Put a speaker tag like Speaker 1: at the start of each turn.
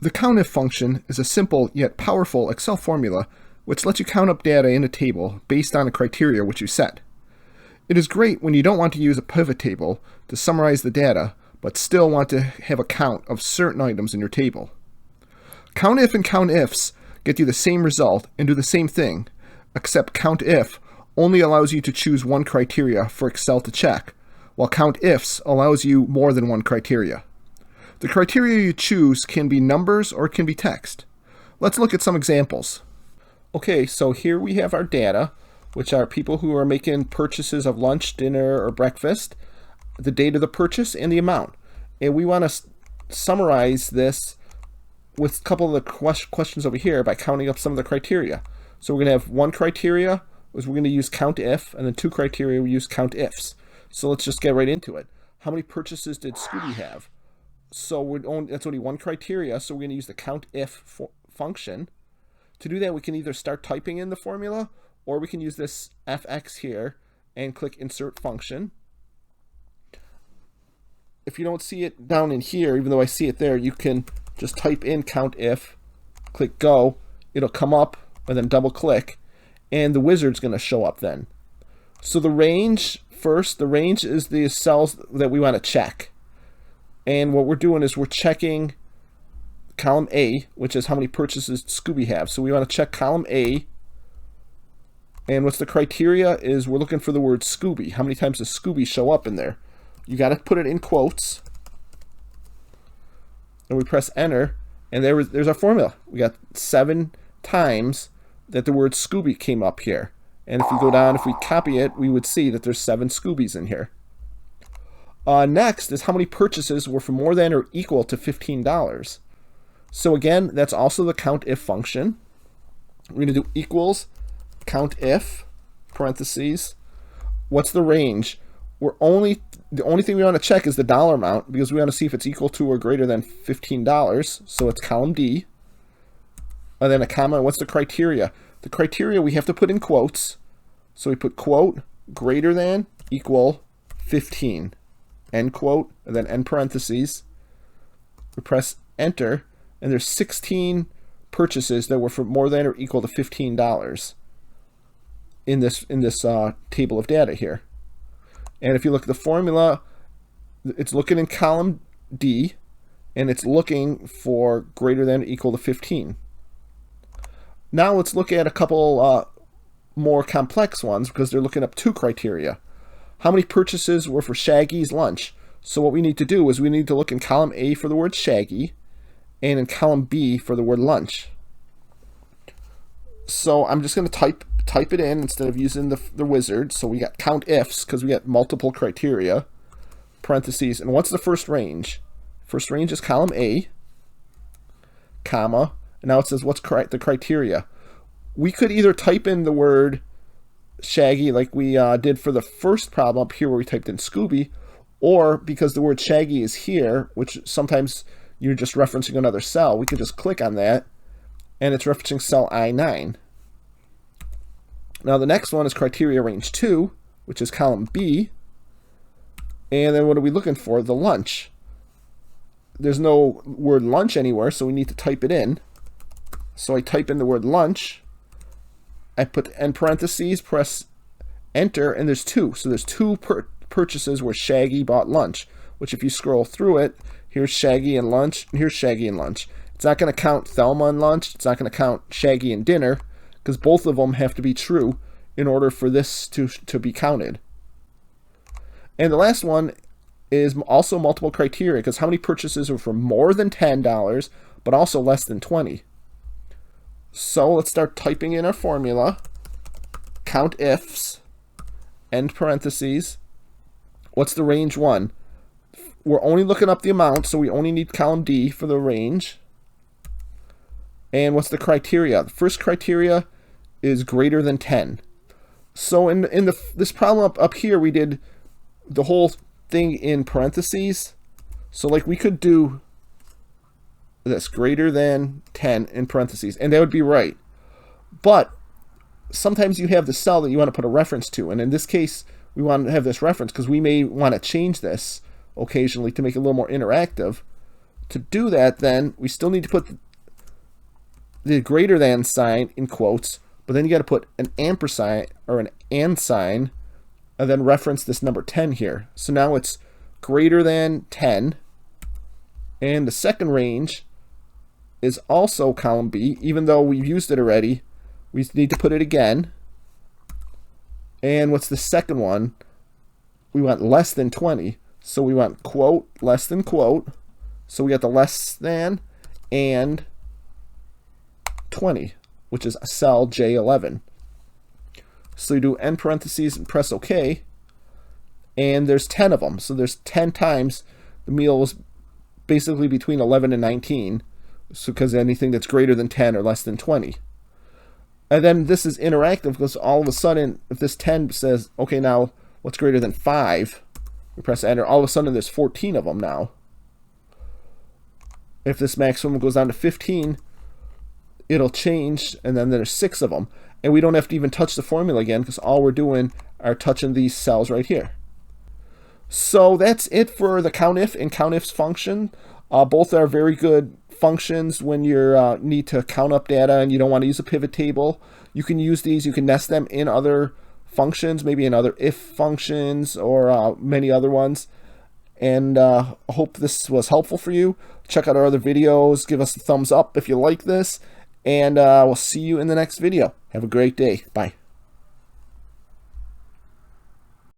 Speaker 1: The COUNTIF function is a simple yet powerful Excel formula which lets you count up data in a table based on a criteria which you set. It is great when you don't want to use a pivot table to summarize the data, but still want to have a count of certain items in your table. COUNTIF and COUNTIFS get you the same result and do the same thing, except COUNTIF only allows you to choose one criteria for Excel to check, while COUNTIFS allows you more than one criteria. The criteria you choose can be numbers or it can be text. Let's look at some examples. Okay, so here we have our data, which are people who are making purchases of lunch, dinner, or breakfast, the date of the purchase, and the amount. And we want to summarize this with a couple of the questions over here by counting up some of the criteria. So we're going to have one criteria, is we're going to use COUNTIF, and then two criteria we use COUNTIFs. So let's just get right into it. How many purchases did Scooby have? So that's only one criteria, so we're going to use the COUNTIF function. To do that, we can either start typing in the formula, or we can use this FX here and click Insert Function. If you don't see it down in here, even though I see it there, you can just type in COUNTIF, click Go, it'll come up, and then double click, and the wizard's going to show up then. So the range, first, the range is the cells that we want to check. And what we're doing is we're checking column A, which is how many purchases Scooby have. So we want to check column A. And what's the criteria is we're looking for the word Scooby. How many times does Scooby show up in there? You got to put it in quotes. And we press enter. And there's our formula. We got 7 times that the word Scooby came up here. And if you go down, if we copy it, we would see that there's 7 Scoobies in here. Next is how many purchases were for more than or equal to $15. So again, that's also the COUNTIF function. We're going to do equals COUNTIF, parentheses. What's the range? The only thing we want to check is the dollar amount because we want to see if it's equal to or greater than $15. So it's column D. And then a comma. What's the criteria? The criteria we have to put in quotes. So we put quote greater than equal 15. End quote, and then end parentheses. We press enter, and there's 16 purchases that were for more than or equal to $15 in this table of data here. And if you look at the formula, it's looking in column D, and it's looking for greater than or equal to 15. Now let's look at a couple more complex ones because they're looking up 2 criteria. How many purchases were for Shaggy's lunch? So what we need to do is we need to look in column A for the word Shaggy and in column B for the word lunch. So I'm just going to type it in instead of using the wizard. So we got COUNTIFs because we got multiple criteria, parentheses. And what's the first range? First range is column A, comma. And now it says what's the criteria. We could either type in the word Shaggy like we did for the first problem up here where we typed in Scooby, or because the word Shaggy is here, which sometimes you're just referencing another cell, we can just click on that and it's referencing cell I9. Now the next one is criteria range 2, which is column B, and then what are we looking for? The lunch. There's no word lunch anywhere, so we need to type it in. So I type in the word lunch, I put end parentheses, press enter, and there's 2. So there's 2 purchases where Shaggy bought lunch, which if you scroll through it, here's Shaggy and lunch, and here's Shaggy and lunch. It's not going to count Thelma and lunch. It's not going to count Shaggy and dinner because both of them have to be true in order for this to be counted. And the last one is also multiple criteria because how many purchases are for more than $10 but also less than 20? So let's start typing in our formula. COUNTIFs, end parentheses. What's the range 1? We're only looking up the amount, so we only need column D for the range. And what's the criteria? The first criteria is greater than 10. So in this problem up here, we did the whole thing in parentheses. So like we could do this greater than 10 in parentheses, and that would be right. But sometimes you have the cell that you want to put a reference to, and in this case we want to have this reference because we may want to change this occasionally to make it a little more interactive. To do that, then, we still need to put the greater than sign in quotes, but then you got to put an ampersand or an and sign and then reference this number 10 here. So now it's greater than 10, and the second range is also column B, even though we've used it already. We need to put it again. And what's the second one? We want less than 20. So we want quote, less than quote. So we got the less than and 20, which is cell J11. So you do end parentheses and press OK. And there's 10 of them. So there's 10 times the meal was basically between 11 and 19. So because anything that's greater than 10 or less than 20. And then this is interactive because all of a sudden, if this 10 says, okay, now what's greater than 5? We press enter. All of a sudden, there's 14 of them now. If this maximum goes down to 15, it'll change, and then there's 6 of them. And we don't have to even touch the formula again because all we're doing are touching these cells right here. So that's it for the COUNTIF and COUNTIFS function. Both are very good functions when you need to count up data and you don't want to use a pivot table. You can use these. You can nest them in other functions, maybe in other if functions or many other ones. And I hope this was helpful for you. Check out our other videos. Give us a thumbs up if you like this. And we'll see you in the next video. Have a great day. Bye.